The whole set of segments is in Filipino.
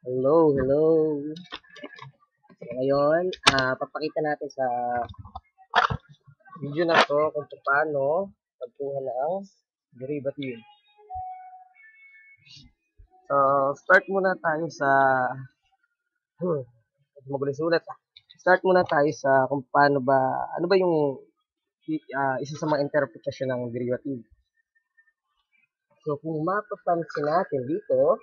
Hello, hello. So, ngayon, papakita natin sa video na to kung paano pagkuha ng derivative. So, start muna tayo sa magulo sulat. Start muna tayo sa kung paano ba, ano ba yung isa sa mga interpretasyon ng derivative. So, kung mapapansin natin dito,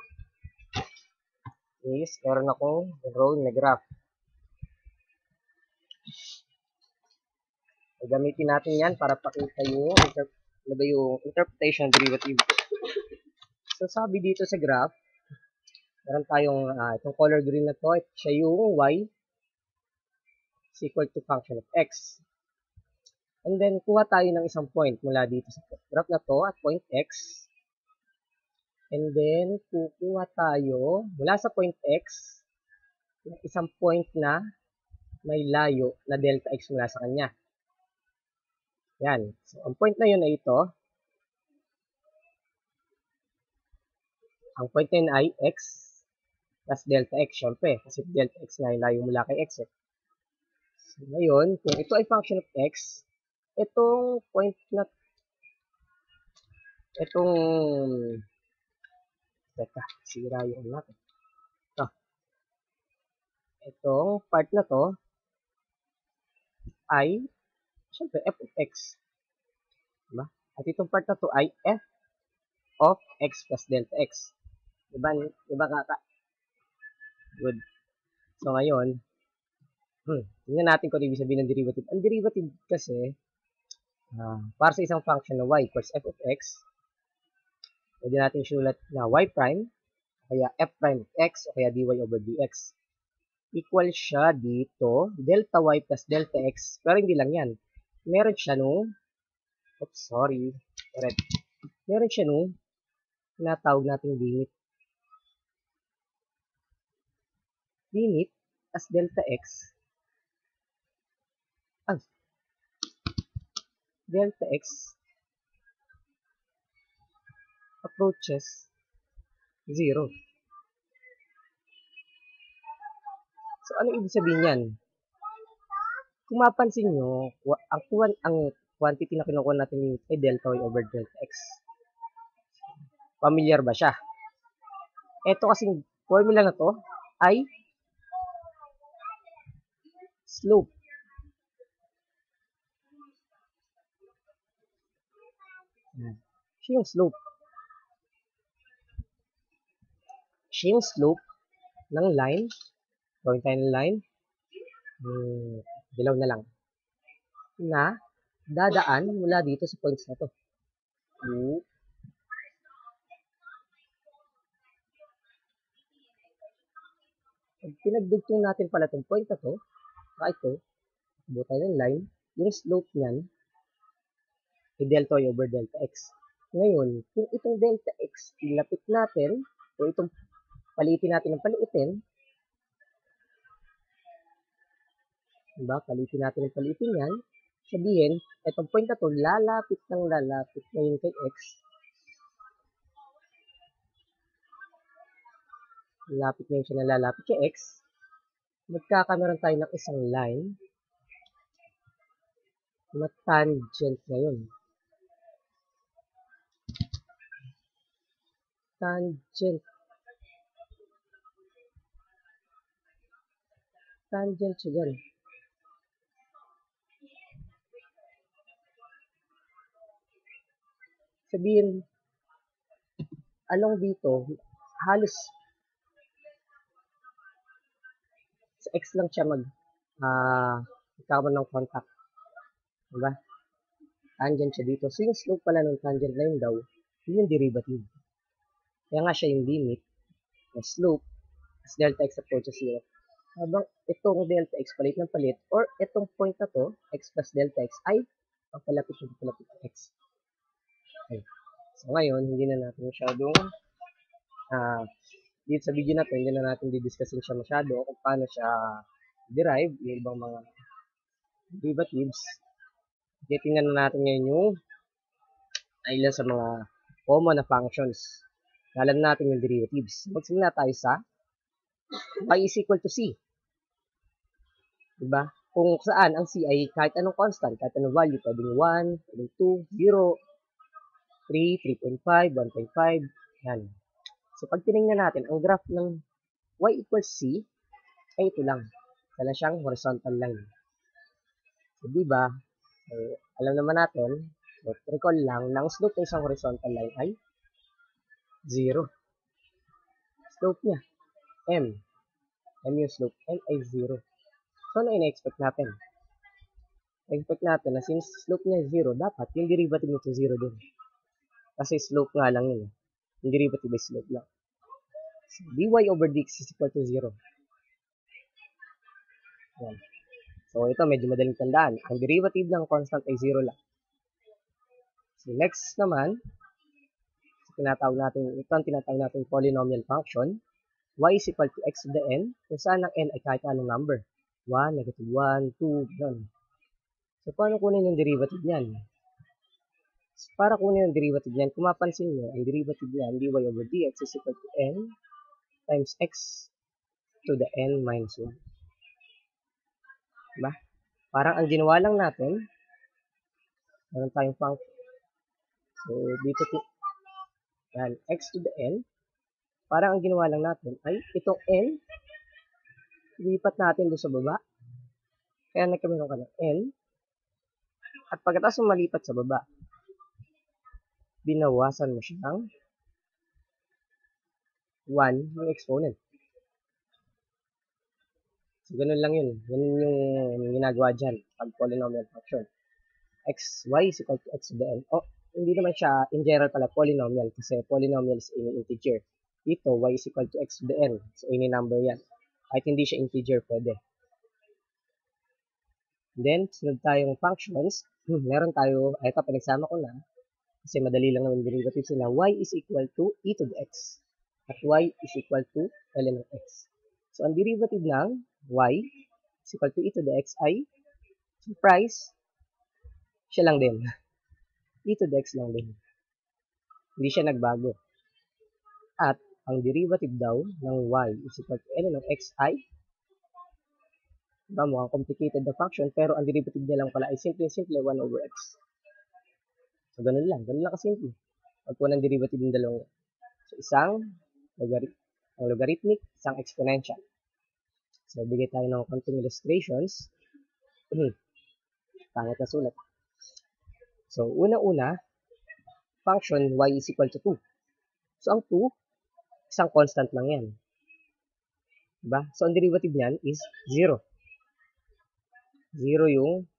is meron akong drawing na graph. Gamitin natin yan para pakita yung ano ba yung interpretation ng derivative. So, sabi dito sa graph, meron tayong itong color green na to, siya yung y is equal to function of x. And then, kuha tayo ng isang point mula dito sa graph na to at point x. And then, kukuha tayo mula sa point x, ng isang point na may layo na delta x mula sa kanya. Yan. So, ang point na yun ay ito. Ang point na yun ay x plus delta x, syempre. Kasi delta x na yung layo mula kay x. So, ngayon, kung ito ay function of x, itong point na teka, sira yung natin. Itong part na to ay syempre f of x. Diba? At itong part na to ay f of x plus delta x. Diba? Diba kaka? Good. So ngayon, tingnan natin kung ano ibig sabihin ng derivative. Ang derivative kasi, para sa isang function na y equals f of x, pwede natin sulat na y prime, kaya f prime of x, o kaya dy over dx. Equal siya dito, delta y plus delta x, pero hindi lang yan. Meron siya nung, meron siya nung, tinatawag natin limit. Limit as delta x, delta x approaches 0. So, ano ibig sabihin yan? Kung mapansin nyo, ang quantity na kinukuha natin ay delta y over delta x. Familiar ba siya? Ito kasing formula na to ay slope. Siya yung slope. Siya yung slope ng line. Drawing tayo ng line. Dilaw na lang. Na dadaan mula dito sa points na to. Pag pinagdugtong natin pala itong point na to, ito, buo tayo ng line, yung slope niyan, ay delta y over delta x. Ngayon, kung itong delta x, ilapit natin, o itong palitin natin ng paliitin, diba? Palitin natin ng paliitin yan, sabihin, itong point na to, lalapit ngayon kay x, lalapit ngayon siya na lalapit kay x, magkakameron tayo ng isang line na tangent ngayon. Tangent siya dyan. Sabihin, along dito, halos sa x lang siya magkakaroon ng contact. Diba? Tangent siya dito. So, yung slope pala ng tangent na yun daw, yun yung derivative. Kaya nga siya yung limit ng slope as delta x approaches 0. Habang itong delta x palit ng palit, or itong point na to, x plus delta x, ay papalapit ng x. Okay. So, ngayon, hindi na natin masyadong dito sa video na to, hindi na natin didiscussin siya masyado kung paano siya derive, yung ibang mga derivatives. Titingnan na natin ngayon yung ilan sa mga common na functions. Alam natin yung derivatives. Magsimula tayo sa y is equal to c. Diba? Kung saan ang c ay kahit anong constant, kahit anong value, pwedeng 1, pwedeng 2, 0, 3, 3.5, 1.5, yan. So, pag tinignan natin, ang graph ng y equals c, ay ito lang. Wala siyang horizontal line. So, diba? So, alam naman natin, so, recall lang, na ang slope ng isang horizontal line ay 0. Slope niya, m. M yung slope, m ay 0. So, ano ina-expect natin? Expect natin na since slope niya 0, dapat yung derivative nito 0 din. Kasi slope nga lang yun. Yung derivative ay slope lang. So, dy over dx is equal to 0. Yan. So, ito medyo madaling tandaan. Ang derivative ng constant ay 0 lang. So, next naman, ito ang tinatawag natin polynomial function. Y is equal to x to the n, kung saan ang n ay kahit anong number. 1, negative 1, 2, gano'n. So, paano kunin yung derivative niyan? So, para kunin yung derivative niyan, kung mapansin nyo, ang derivative niyan, dy over dx is equal to n times x to the n minus 1. Diba? Parang ang ginawa lang natin, meron tayong function. So, dito, yan, x to the n, parang ang ginawa lang natin ay itong n, ilipat natin doon sa baba. Kaya nagkameron ka ng n, at pagkatapos mo malipat sa baba, binawasan mo siya ng 1 yung exponent. So, ganun lang yun. Ganun yung ginagawa dyan pag polynomial function. Y is equal to x to the n. Oh, hindi naman siya, in general pala, polynomial kasi polynomial is in integer. Dito, y is equal to x to the n. So, ini number yan. Kahit hindi siya integer, pwede. Then, sunod tayong functions. Meron tayo, ito, pinagsama ko na. Kasi madali lang naman derivative sila. Y is equal to e to the x. At y is equal to ln of x. So, ang derivative ng y is equal to e to the x ay, surprise, siya lang din. E to the x lang din. Hindi siya nagbago. At, ang derivative daw ng y is equal to ln of x ay, diba, mukhang complicated na function, pero ang derivative niya lang pala ay simple 1 over x. So, ganun lang kasimple. Pag po ng derivative ng dalawang. So, isang logarithmic, isang exponential. So, bigay tayo ng konting illustrations. Pangit na sulat. So, una-una, function y is equal to 2. So, ang 2, isang constant lang yan. Diba? So, ang derivative niyan is 0. 0 yung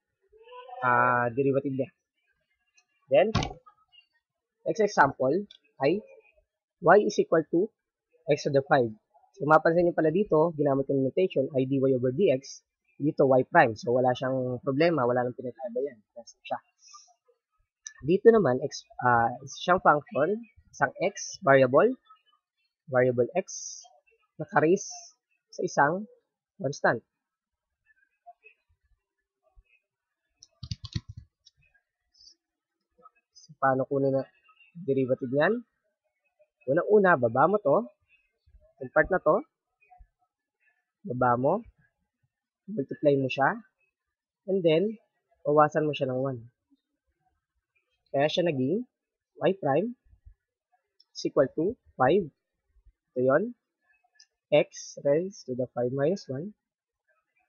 derivative niya. Then, next example ay y is equal to x to the 5. So, mapansin nyo pala dito, ginamit yung notation ay dy over dx, dito y prime. So, wala siyang problema, wala nang pinagkaiba yan. Yes, siya. Dito naman, siyang function, isang x, variable x, naka-raise sa isang constant. So, paano kunin na derivative niyan? Una-una, baba mo to. Yung part na to, baba mo, multiply mo siya, and then, bawasan mo siya ng 1. Kaya siya naging y prime is equal to 5. So, yun, x raised to the 5 minus 1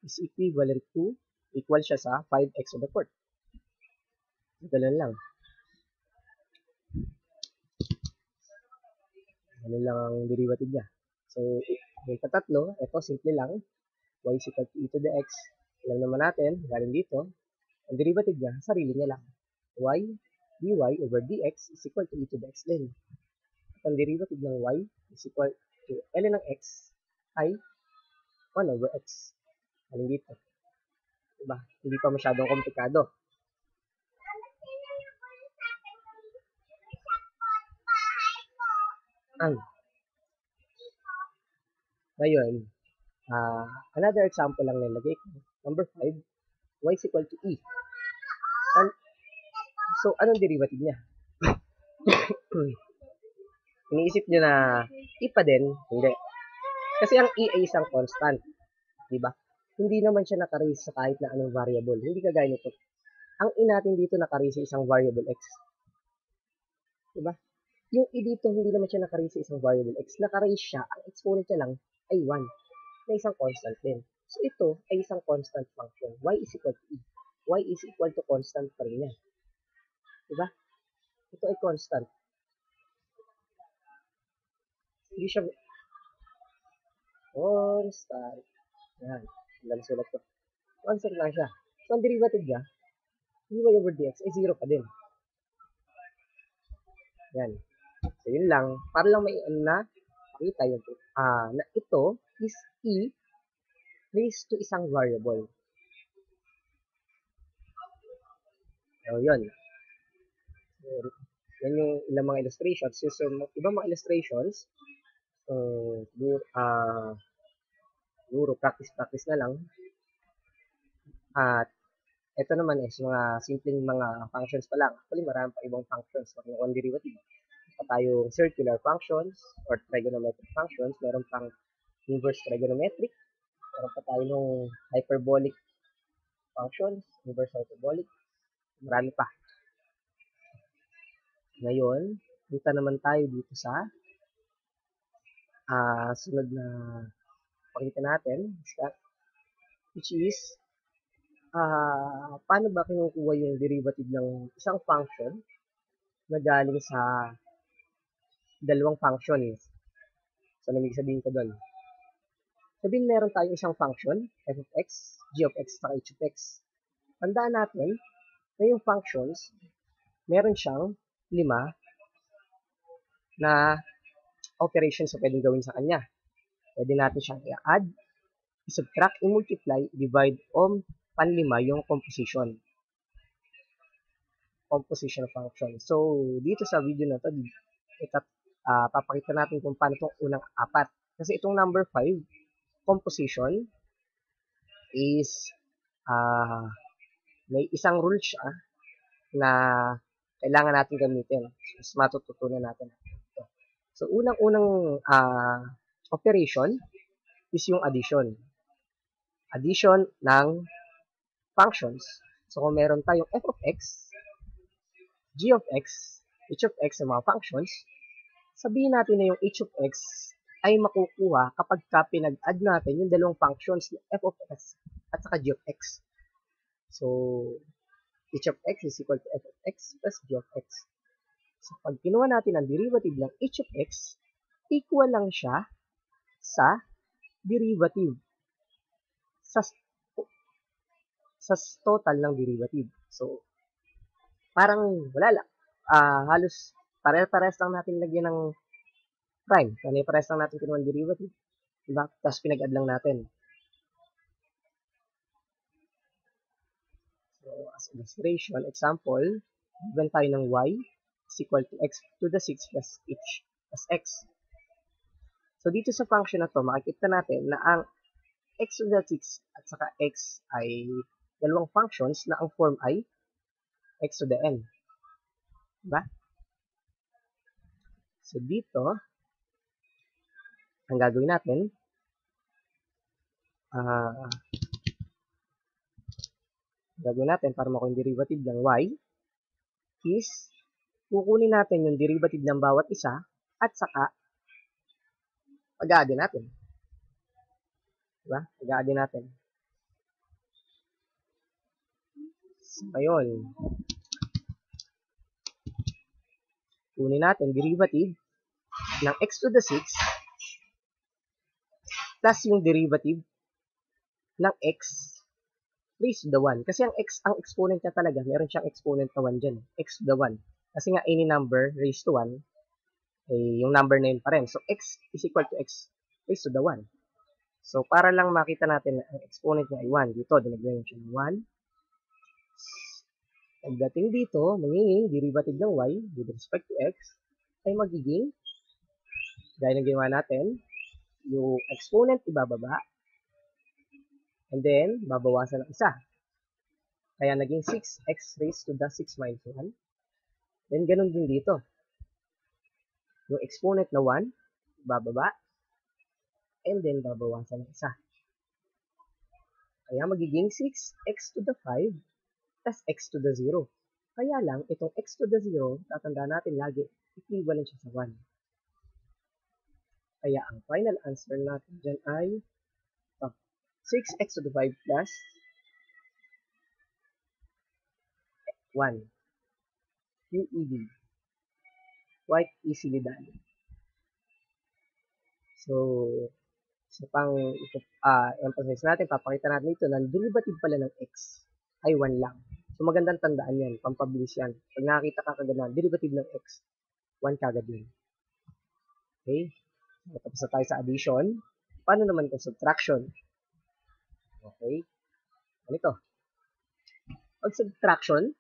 is equivalent to, equal siya sa 5x to the 4th. So, ganun lang. Ganun lang ang derivative niya. So, yung katatlo, ito, simple lang. Y is equal to e to the x. Alam naman natin, galing dito, ang derivative niya, sarili niya lang. Y dy over dx is equal to e to the x din. At ang derivative ng y is equal to ln ng x ay 1 over x. Galing dito. Diba? Hindi pa masyadong komplikado. Ngayon, another example lang nilagay ko. Number 5, y is equal to e. So, anong derivative niya? Iniisip nyo na e pa din? Hindi. Kasi ang e ay isang constant, di ba? Hindi naman siya nakaraise sa kahit na anong variable. Hindi kagaya nito. Ang e natin dito nakaraise sa isang variable x. Di ba? Yung e dito, hindi naman siya nakaraise sa isang variable x. Nakaraise siya, ang exponent niya lang ay 1 na isang constant din. So, ito ay isang constant function. Y is equal to e. Y is equal to constant pa rin yan. Diba? Ito ay constant. Hindi siya constant. Yan. Ang sulat ko. Constant lang siya. So, ang derivative niya, dy over dx ay 0 pa din. Yan. So, yun lang. Para lang may na makita yun. Na ito is e raised to isang variable. So, yun. So, yan yung ilang mga illustrations. So, ibang mga illustrations, siguro practice na lang. At ito naman is mga simpleng mga functions pa lang. Actually, marami pa ibang functions. Meron derivative. Pa tayong circular functions or trigonometric functions. Meron pang inverse trigonometric. Meron pa tayo ng hyperbolic functions, inverse hyperbolic. Marami pa. Ngayon, punta naman tayo dito sa sunod na pakita natin, which is paano ba kinukuha yung derivative ng isang function na galing sa dalawang functions. So, namig sabihin ko doon. Sabihin meron tayong isang function, f of x, g of x, saka h of x. Tandaan natin na yung functions, meron siyang 5 na operations na pwedeng gawin sa kanya. Pwede natin siyang i-add, i-subtract, i-multiply, i-divide, o panlima yung composition. Composition function. So, dito sa video na to, papakita natin kung paano itong unang 4. Kasi itong number 5, composition, is may isang rule siya na kailangan natin gamitin. Mas matututunan natin. So, unang-unang operation is yung addition. Addition ng functions. So, kung meron tayong f of x, g of x, h of x na mga functions, sabihin natin na yung h of x ay makukuha kapag pinag-add natin yung dalawang functions na f of x at saka g of x. So, h of x is equal to f of x plus g of x. So, pag kinuha natin ang derivative ng h of x, equal lang siya sa derivative sa total ng derivative. So, parang wala lang. Halos pare-pares lang natin lagyan ng prime. Pare-pares lang natin kinuha ang derivative. Diba? Tapos pinag-add lang natin. So, as illustration, example, given tayo ng y is equal to x to the 6 plus h plus x. So, dito sa function na to, makikita natin na ang x to the 6 at saka x ay dalawang functions na ang form ay x to the n. Diba? So, dito, ang gagawin natin, para makuha yung derivative ng y is kukunin natin yung derivative ng bawat isa at saka pag-add natin. Diba? Pag-add natin. So, ngayon, kunin natin derivative ng x to the 6 plus yung derivative ng x raised to the 1. Kasi ang x, ang exponent niya talaga, meron siyang exponent na 1 dyan. X to the 1. Kasi nga, any number raised to 1, eh, yung number na yun pa rin. So, x is equal to x raised to the 1. So, para lang makita natin na ang exponent niya ay 1. Dito, dinagyan siya ng 1. Pagdating dito, magiging derivative ng y with respect to x ay magiging, gaya ng ginawa natin, yung exponent ibababa, and then, babawasan ng isa. Kaya naging 6x raised to the 6 minus 1. Then, ganun din dito. Yung exponent na 1, bababa. and then babawasan ng isa. Kaya magiging 6x to the 5 plus x to the 0. Kaya lang, itong x to the 0, tatandaan natin lagi, equivalent siya sa 1. Kaya ang final answer natin dyan ay 6x to the 5 plus 1. QED. Quite easily done. So, sa pang-emphasize natin, papakita natin ito na derivative pala ng x ay 1 lang. So, magandang tandaan yan. Pampabilis yan. Pag nakakita ka kagad derivative ng x, 1 kagad yun. Okay? So, tapos na tayo sa addition. Paano naman kung subtraction? Okay? Ano ito? Pag subtraction,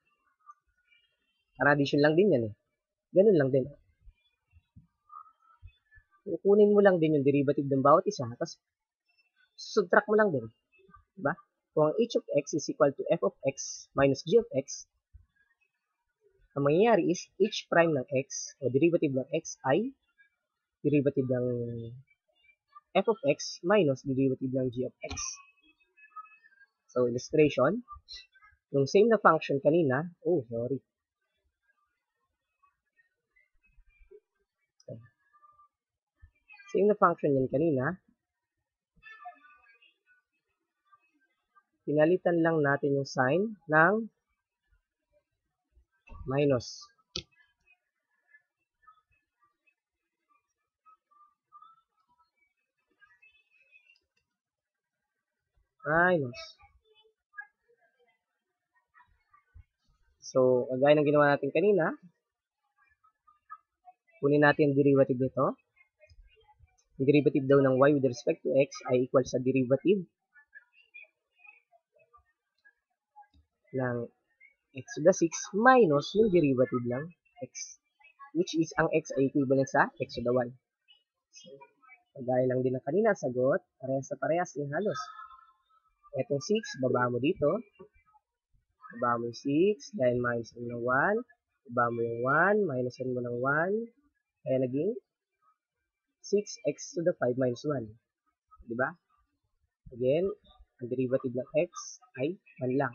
para addition lang din yan eh. Ganun lang din. Kukunin mo lang din yung derivative ng bawat isa, tapos subtract mo lang din. Diba? Kung ang h of x is equal to f of x minus g of x, ang mangyayari is h prime ng x, o derivative ng x ay derivative ng f of x minus derivative ng g of x. So, illustration, yung same na function kanina, same na function yan kanina, pinalitan lang natin yung sign ng minus. So, kagaya ng ginawa natin kanina, kunin natin yung derivative nito. Yung derivative daw ng y with respect to x ay equal sa derivative ng x to the 6 minus yung derivative ng x, which is ang x ay equivalent sa x to the y. So, kagaya lang din ng kanina, sagot, parehas sa parehas yung halos. Etong 6, baba mo dito. Baba mo yung 6, dahil minus mo ng 1. Baba mo yung 1, minus mo ng 1. Kaya naging 6x to the 5 minus 1. Diba? Again, ang derivative ng x ay 1 lang.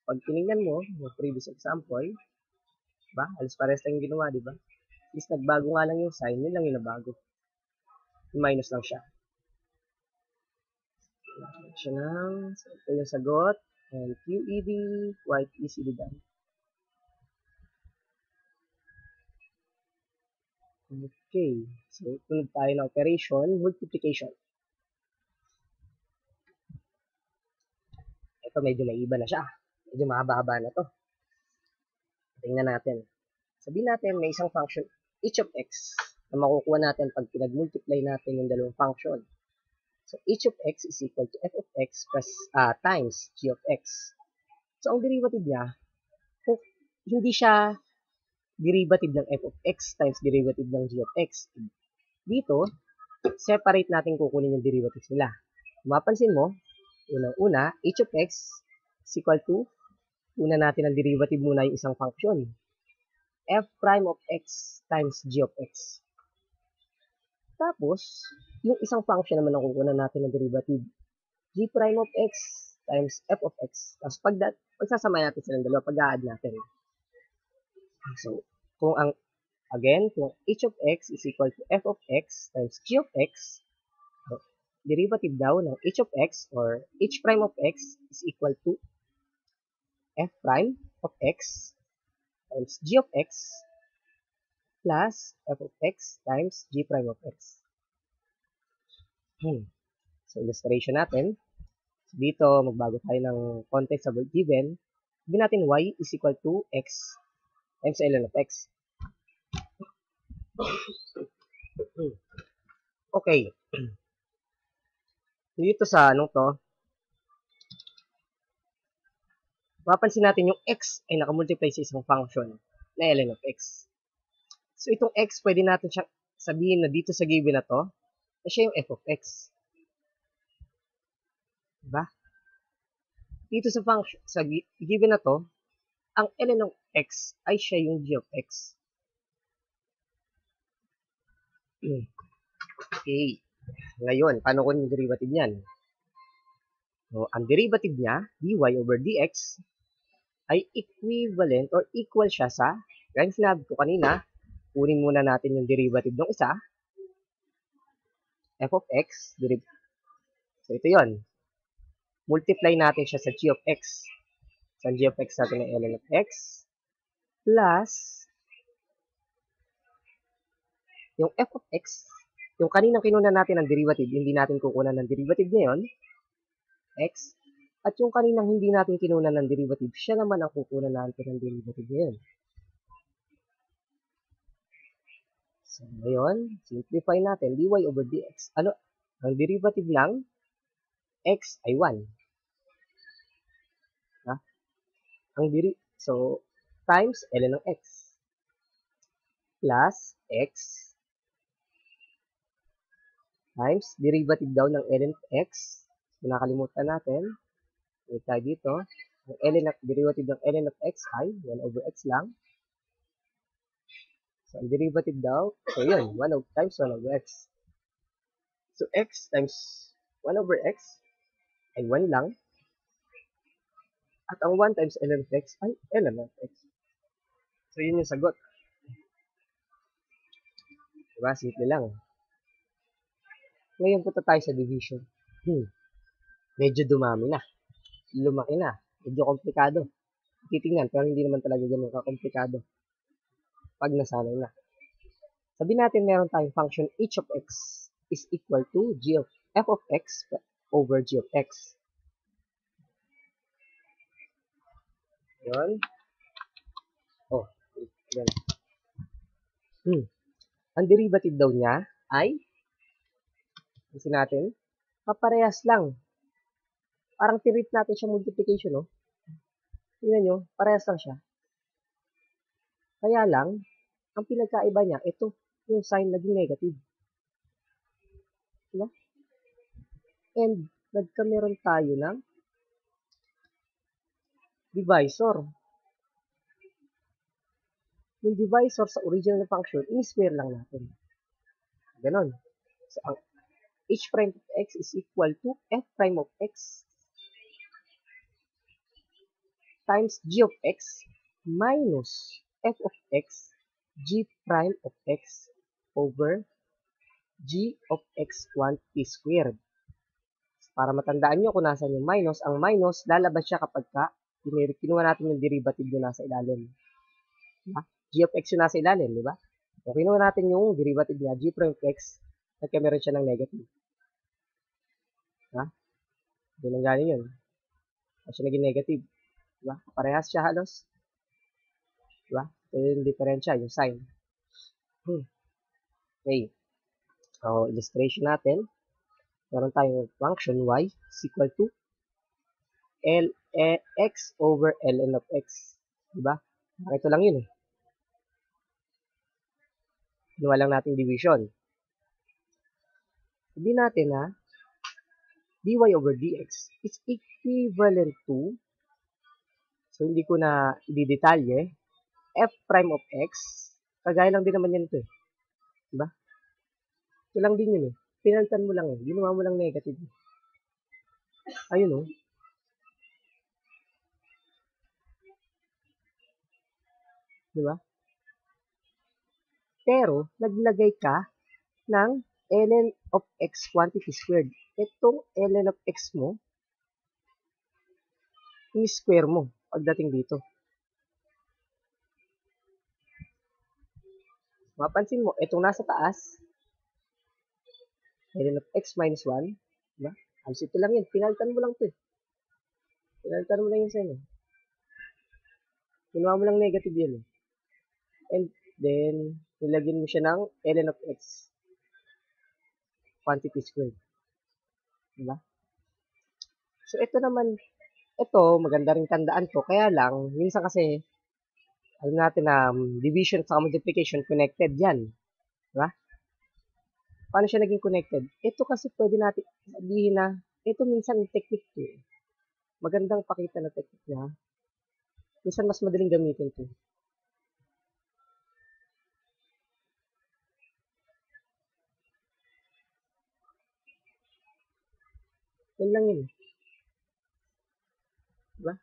Pag tinignan mo, yung previous example, diba? Halos parehas lang yung ginawa, diba? Is nagbago nga lang yung sign, yun lang yung nabago. Yung minus lang siya. So, ito yung sagot. And QED, quite easily done. Okay. So, tunod tayo na operation, multiplication. Ito, medyo may iba na siya. Medyo mahaba-haba na to. Tingnan natin. Sabihin natin, may isang function, h of x, na makukuha natin pag pinag-multiply natin yung dalawang function. So, h of x is equal to f of x plus times g of x. So, ang derivative niya, kung hindi siya derivative ng f of x times derivative ng g of x. Dito, separate natin kukunin yung derivatives nila. Mapansin mo, unang-una, h of x is equal to, una natin ang derivative muna yung isang function. F prime of x times g of x. Tapos, yung isang function naman ang kukunan natin ng derivative. G prime of x times f of x. Tapos, pagsasama natin silang dalawa, pag-a-add natin. So, kung h of x is equal to f of x times g of x, derivative daw ng h of x or h prime of x is equal to f prime of x times g of x plus f of x times g prime of x. So, illustration natin. So, dito, magbago tayo ng context sa given. Sabihin natin y is equal to x times ln of x. Okay. Dito sa to, mapansin natin yung x ay nakamultiply sa isang function na ln of x. So, itong x, pwede natin siyang sabihin na dito sa given na to, na siya yung f of x. Diba? Dito sa function, sa given na to, ang ln of x ay siya yung g of x. Okay. Ngayon, paano ko yung derivative niyan? So, ang derivative niya, dy over dx, ay equivalent or equal siya sa, kaya sinabi ko kanina, kunin muna natin yung derivative ng isa, f of x, so ito yon. Multiply natin siya sa g of x. Sa g of x natin ay ln of x, plus, yung f of x, yung kaninang kinunan natin ng derivative, hindi natin kukunan ng derivative ngayon, x, at yung kaninang hindi natin kinunan ng derivative, siya naman ang kukunan natin ng derivative ngayon. So, ngayon, simplify natin, dy over dx. Ano? Ang derivative ng x ay 1. Ha? So, times ln ng x plus x times derivative daw ng ln of x. So, nakalimutan natin. Ulit tayo dito. Ang derivative ng ln of x ay 1 over x lang. So, ang derivative daw, so yun, 1 times 1 over x. So, x times 1 over x ay 1 lang. At ang 1 times ln of x ay ln of x. So, yun yung sagot. Diba? Simple lang. Ngayon, punta tayo sa division. Medyo dumami na. Lumaki na. Medyo komplikado. Titingnan, pero hindi naman talaga ganun kakomplikado. Pag nasanay na. Sabihin natin meron tayong function h of x is equal to g of f of x over g of x. Yun. Oh, yan. Ang derivative daw niya ay, kasi natin, kaparehas lang. Parang tinreat natin siya multiplication, no? Tingnan nyo, parehas lang siya. Kaya lang, ang pinagkaiba niya, ito, yung sign naging negative. Diba? And, nagkameron tayo ng divisor. Yung divisor sa original function, in-square lang natin. Ganon. So, ang h prime of x is equal to f prime of x times g of x minus f of x g prime of x over g of x quantity squared. Para matandaan nyo kung nasan yung minus, ang minus, lalabas siya kapag kinuha natin yung derivative yung nasa ilalim. Diba? G of x yung nasa ilalim, di ba? So, kinuha natin yung derivative niya, g prime of x, nagkameron siya ng negative. Ha? Hindi lang galing yun. Kasi naging negative. Diba? Parehas siya halos. Diba? So, yung diferensya, yung sign. Okay. So, illustration natin. Meron tayong function y is equal to x over ln of x. Diba? Ito lang yun eh. Ginawa lang natin division. Sabihin natin na dy over dx is equivalent to, so hindi ko na i-detalye, f prime of x, kagaya lang din naman yan ito eh. Diba? Ito lang din yun eh. Pinalitan mo lang eh. Ginawa mo lang negative. Ayun oh. Diba? Pero, naglagay ka ng ln of x quantity squared. Itong ln of x mo, i-square mo pagdating dito. Mapansin mo, itong nasa taas, ln of x minus 1, diba? Halos ito lang yan. Pinalitan mo lang ito eh. Pinalitan mo lang yung sign eh. Kinuha mo lang negative yun eh. And then, nilagyan mo siya ng ln of x quantity squared. Diba? So, ito naman, ito, maganda rin tandaan to. Kaya lang, minsan kasi, alam natin na division at multiplication connected yan. Diba? Paano siya naging connected? Ito kasi pwede natin sabihin na, ito minsan technique to. Magandang pakita na technique niya. Minsan mas madaling gamitin to. Yan lang yun. Diba?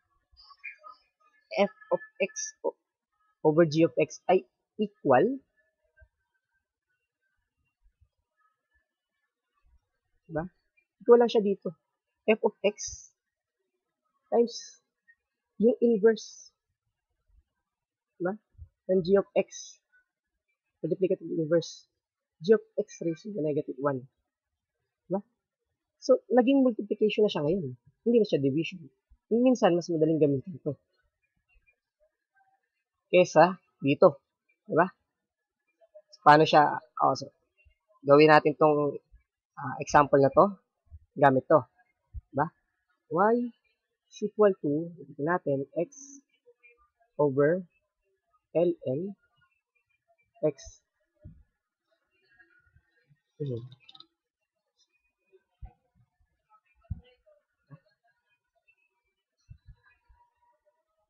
F of x over g of x ay equal. Diba? Equal lang siya dito. F of x times yung inverse. Diba? Ng g of x. Multiplicative inverse. G of x raised to the negative 1. Diba? So, naging multiplication na siya ngayon. Hindi na siya division. Minsan, mas madaling gamitin ito. Kesa dito. Diba? Paano siya, so, gawin natin tong example na to. Gamit to. Diba? Y is equal to, ito natin, x over ln x.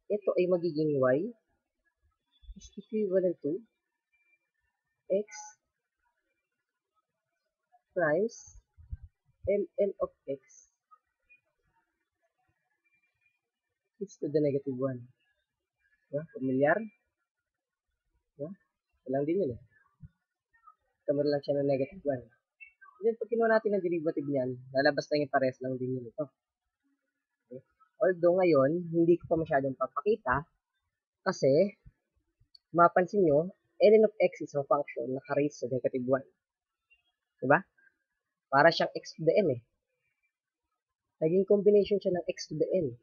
Ito ay magiging y is equivalent to x times ln of x is to the negative 1. Diba? Familiar? Diba? Walang din yun eh. Kamar lang siya ng negative 1. And then, pag kinuha natin ang derivative niyan, lalabas na yung pares lang din yun ito. Okay? Although ngayon, hindi ko pa masyadong papakita kasi mapansin nyo, ln of x is a function na ka-raise sa negative 1. Diba? Para siyang x to the n eh. Naging combination siya ng x to the n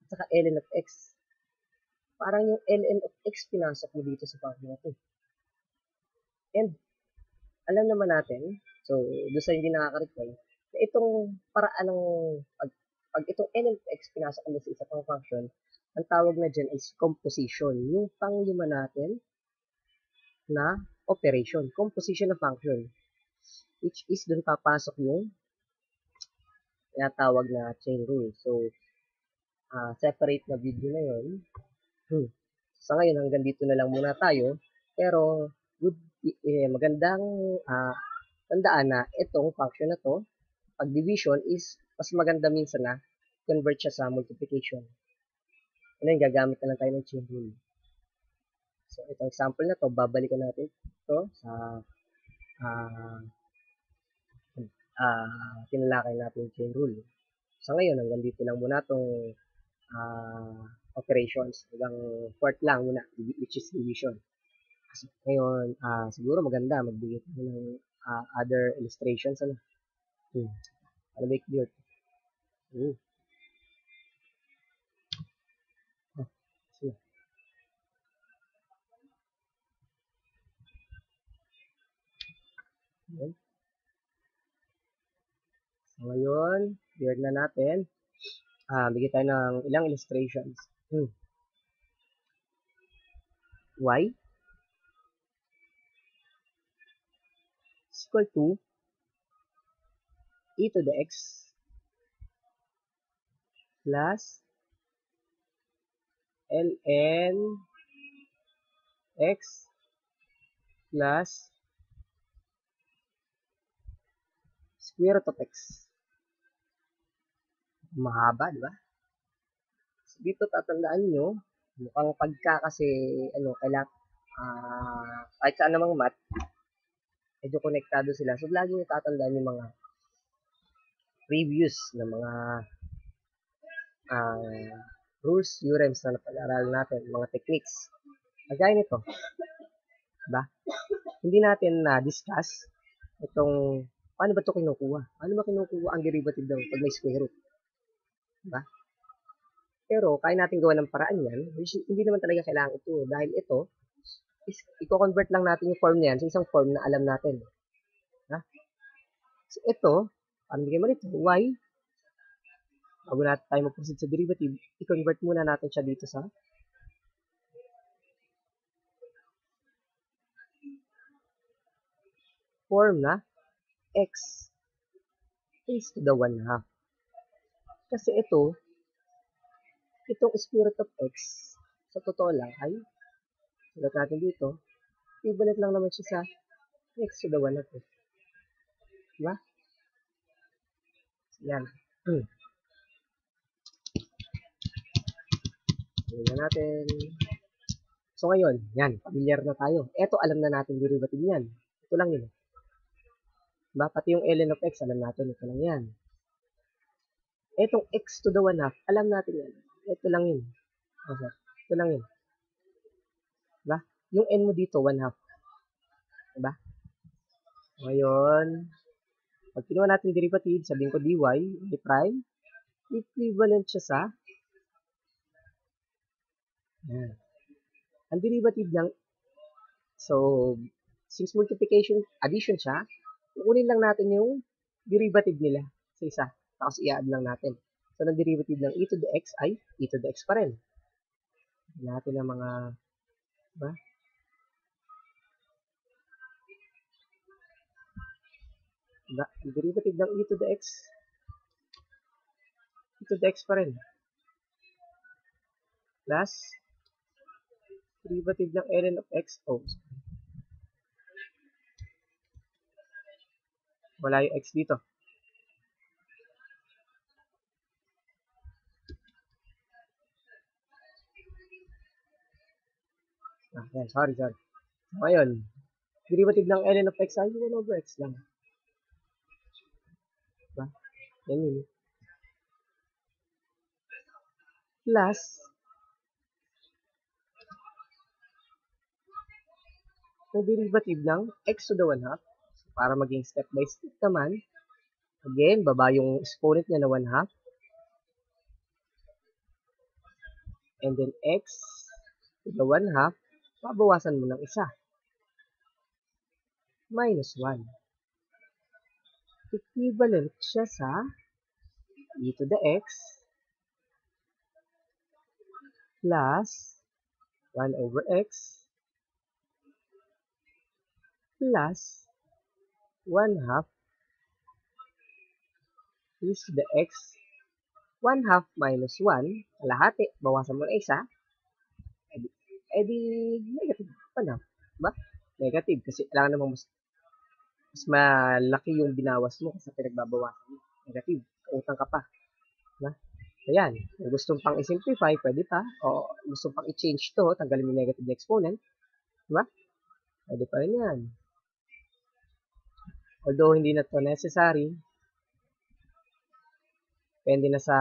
at saka ln of x. Parang yung ln of x pinasok mo dito sa function na ito. And, alam naman natin, so, doon sa hindi nakaka-recall, na itong paraan ng pag itong ln of x pinasok mo sa isa pang function, ang tawag na dyan is composition. Yung panglima natin na operation. Composition of function. Which is doon papasok yung tinatawag na chain rule. So, separate na video na yun. Sa ngayon, hanggang dito na lang muna tayo. Pero, magandang tandaan na itong function na to, pag division is mas maganda minsan na convert siya sa multiplication. And then, gagamit na lang tayo ng chain rule. So, itong example na to, babalikan natin ito sa tinalakay natin yung chain rule. Sa ngayon, hanggang dito lang muna itong operations. Hanggang fourth lang muna, which is division. So, ngayon, siguro maganda magbigay tayo ng other illustrations. Ano? Ano make clear? Yan. So, ngayon, clear na natin. Bigay tayo ng ilang illustrations. Y is equal to e to the x plus ln x plus square root of x. Mahaba, di ba? So, dito tatandaan nyo, mukhang pagka kasi, kahit saan namang math, medyo konektado sila. So, lagi nyo tatandaan yung mga previews na mga rules, theorems na napag-aralan natin, mga techniques. Kagaya nito, diba? Hindi natin na-discuss itong, paano ba ito kinukuha? Paano ba kinukuha ang derivative daw pag may square root? Diba? Pero, kaya natin gawa ng paraan yan, which hindi naman talaga kailangan ito. Dahil ito, i-convert lang natin yung form niyan sa isang form na alam natin. Ha? So, ito, paano bigay mo nito? Y, bago natin tayo mag-proceed sa derivative, i-convert muna natin siya dito sa form na x raised to the 1 half. Kasi itong square root of x, sa totoo lang ay, sulat natin dito, equivalent lang naman siya sa x to the 1 half. Diba? Yan. Tingnan natin. So ngayon, yan, familiar na tayo. Ito, alam na natin derivative niyan. Ito lang yun. Diba? Pati yung ln of x, alam natin. Ito lang yan. Etong x to the 1 half, alam natin yan. Ito lang yun. Okay. Ito lang yun. Diba? Yung n mo dito, 1 half. Diba? Ngayon, pag kinuha natin derivative, sabihin ko dy, y prime, equivalent siya sa, yan. Ang derivative ng, so, since multiplication, addition siya, kukunin lang natin yung derivative nila sa isa. Tapos i-add lang natin. So, ang derivative ng e to the x ay e to the x pa rin. Natin ang mga, diba? Diba? Ang derivative ng e to the x pa rin. Plus, derivative ng ln of x, oh, wala yung x dito. Yan, sorry. Ngayon, derivative ng ln of x ay 1 over x lang. Diba? Yan yun. Plus, yung derivative ng x to the 1 half. So, para maging step by step naman, again, baba yung exponent niya na 1 half. And then x to the 1 half, babawasan mo ng isa. Minus 1. Equivalent siya sa e to the x plus 1 over x plus 1 half is the x 1 half minus 1, kalahati, bawasan mo na isa, edi negative pa na. Diba? Negative kasi kailangan naman mas malaki yung binawas mo kasi pinagbabawasan mo. Negative, utang ka pa. Diba? Ayan, kung gusto pang i-simplify, pwede pa. O gusto pang i-change to, tanggalin mo yung negative na exponent. Diba? Pwede pa rin yan. Although hindi na to necessary, depende na sa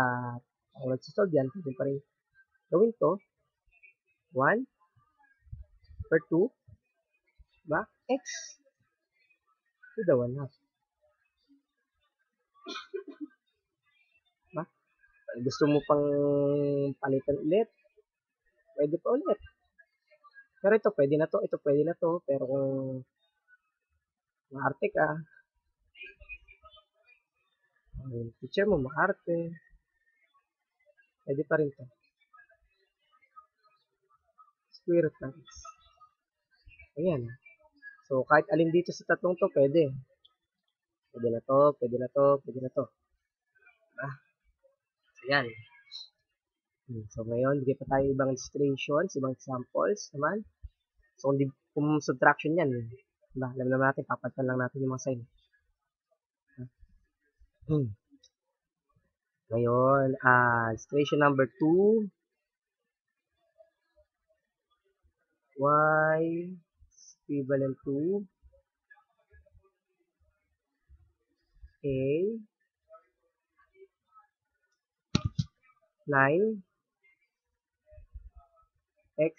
kung nagsisolve yan, pwede pa rin gawin to. 1 per 2, diba? X to the 1 half. Diba? Gusto mo pang palitan ulit, pwede pa ulit. Pero ito, pwede na to, ito pwede na to, pero kung maarte ka, yung teacher mo maarte, pwede pa rin to. Square root ng x. Ayan. So, kahit alin dito sa tatlong to, pwede. Pwede na to, pwede na to, pwede na to. Diba? So, yan. So, ngayon, bigay pa tayo ibang illustrations, ibang examples naman. So, kung subtraction yan, diba? Alam naman natin, papalitan lang natin yung mga sign. Ngayon, illustration number 2. Y is equivalent to A 9 x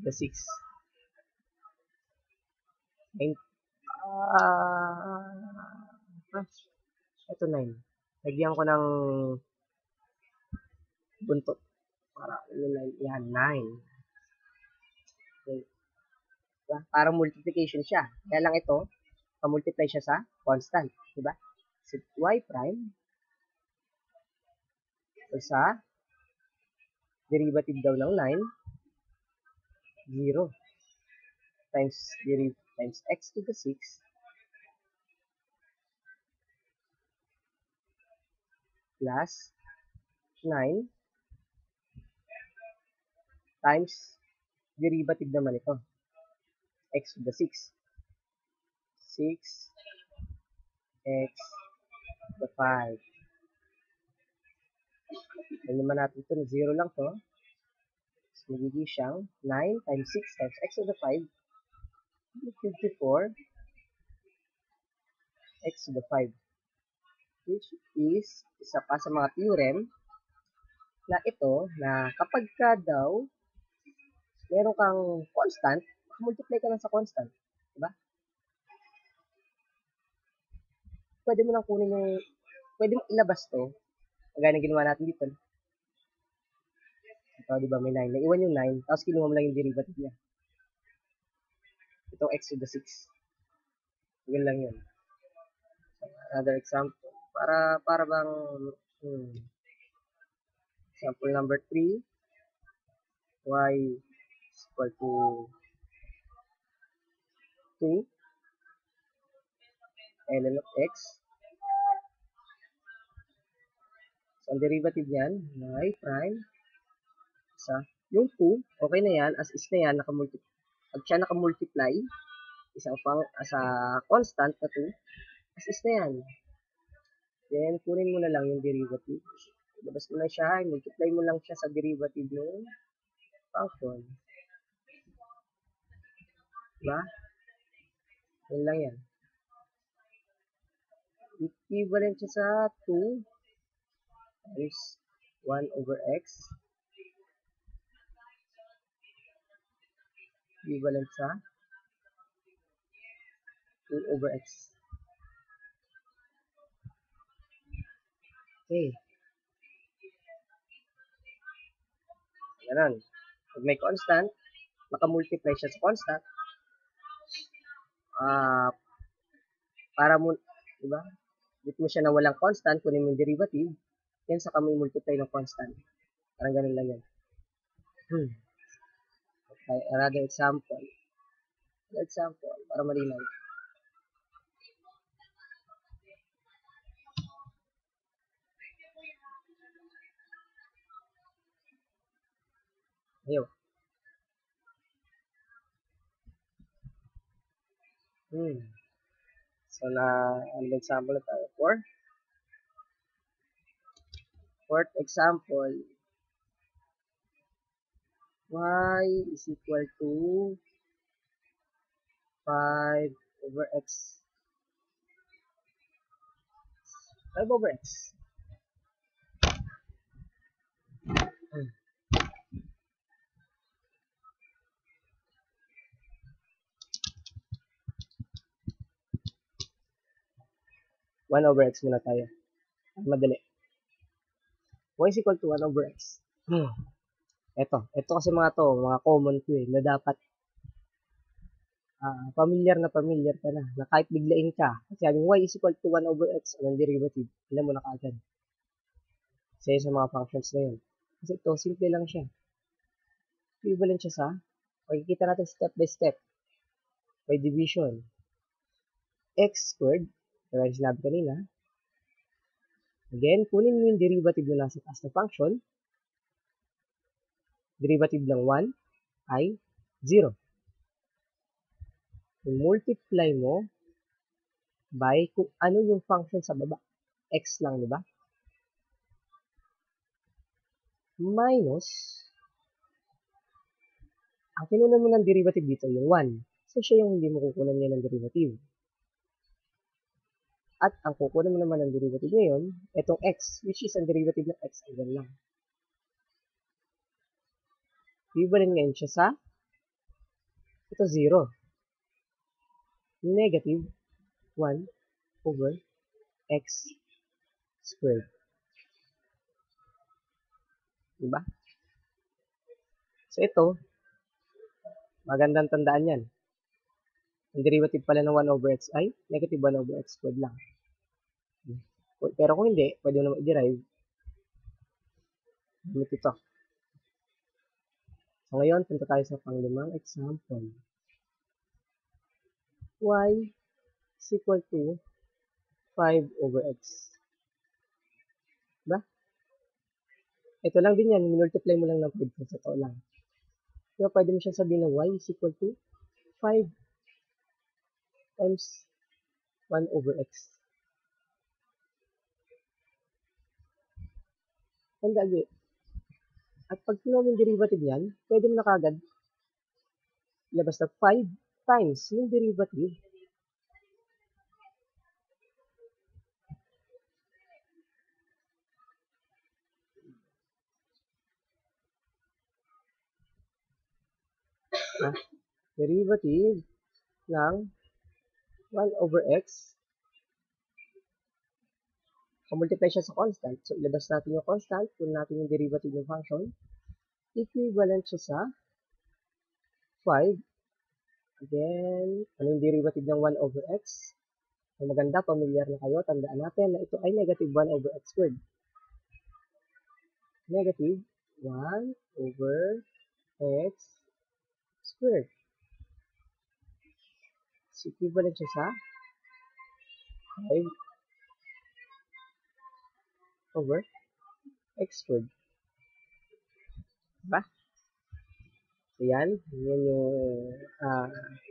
the 6. And, ito 9. Lagyan ko ng buntot. Para, yan, 9. Okay. Diba? Parang multiplication siya. Kaya lang ito, pa-multiply siya sa constant. Diba? So, y prime o sa derivative daw ng 9, 0 times x to the 6 plus 9 times derivative naman ito, x to the 6. 6 x to the 5. Alam naman natin ito, 0 lang to. So, magiging siyang 9 times 6 times x to the 5, 54 x to the 5. Which is isa pa sa mga theorem na ito na kapag ka daw meron kang constant, multiply ka lang sa constant. Diba? Pwede mo lang kunin yung, pwede mo ilabas to. Kagaya na ginawa natin dito. Ito, diba, may 9. Naiwan yung 9, tapos kinuha mo lang yung derivative niya. Ito, x to the 6. Ganun lang yun. Another example. Para bang, example number 3, y is equal to 2 ln of x. So, ang derivative niyan, y prime, isa. Yung 2, okay na yan, as is na yan, pag siya nakamultiply, isa pang, as a constant na 2, as is na yan. Then, kunin mo na lang yung derivative. Labas mo na siya, multiply mo lang siya sa derivative ng function. Diba? Yan lang yan. Equivalent siya sa 2 times 1 over x. Equivalent sa 2 over x. Okay. Ganun. Pag may constant, makamultiply siya sa constant, para mo, diba? Dito mo siya na walang constant, kunin mo yung derivative, then saka mo multiply ng constant. Parang ganun lang yan. Okay, another example. Para malinaw. Ayun. So, ang example na tayo. Fourth example. Y is equal to 5 over x. 5 over x. 1 over x muna tayo. Madali. Y is equal to 1 over x. Ito kasi mga common to na dapat familiar ka na kahit biglain ka. Kasi yung y is equal to 1 over x, anong derivative? Alam mo na kaagad. Kasi sa mga functions na yun. Kasi ito, simple lang siya. Equivalent siya sa, makikita natin step by step, by division. X squared, kaya sinabi kanina. Again, kunin mo yung derivative na nasa taas na function. Derivative ng 1 ay 0. Multiply mo by kung ano yung function sa baba. X lang, di ba? Minus, ang kinunan mo ng derivative dito, yung 1. So, siya yung hindi mo kukunan niya ng derivative. At ang kukunan mo naman ng derivative ngayon, itong x, which is ang derivative ng x, ay lang. Equivalent ngayon siya sa, ito 0. Negative 1 over x squared. Diba? So, ito, magandang tandaan yan. Ang derivative pala ng 1 over x ay negative 1 over x squared lang. Pero kung hindi, pwede naman i-derive. Gamit ito. So, ngayon, punta tayo sa panglimang example. Y is equal to 5 over x. Diba? Ito lang din yan. Minultiply mo lang ng 5 sa ito lang. Diba, pwede mo siyang sabihin na y is equal to 5 times 1 over x. Ang gagawin, At pag kinuha mo yung derivative niyan, pwede mo na kagad ilabas na 5 times yung derivative. Derivative ng 1 over x. Multiply siya sa constant. So, ilabas natin yung constant. Kung natin yung derivative ng function. Equivalent siya sa 5. Then, ano yung derivative ng 1 over x? Kung maganda, familiar na kayo, tandaan natin na ito ay negative 1 over x squared. Negative 1 over x squared. So, equivalent siya sa 5 over x squared. Diba? So, yan yung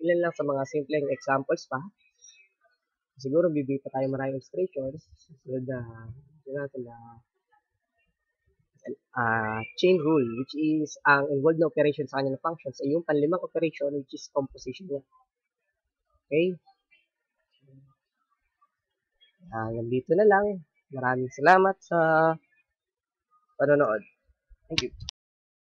ilan lang sa mga simpleng examples pa. Siguro, bibigay pa tayo maraming illustrations. Susunod na, natin na chain rule, which is ang involved na operation sa kanya ng functions ay yung panlimang operation, which is composition niya. Okay? Nandito na lang. Maraming salamat sa panonood. Thank you.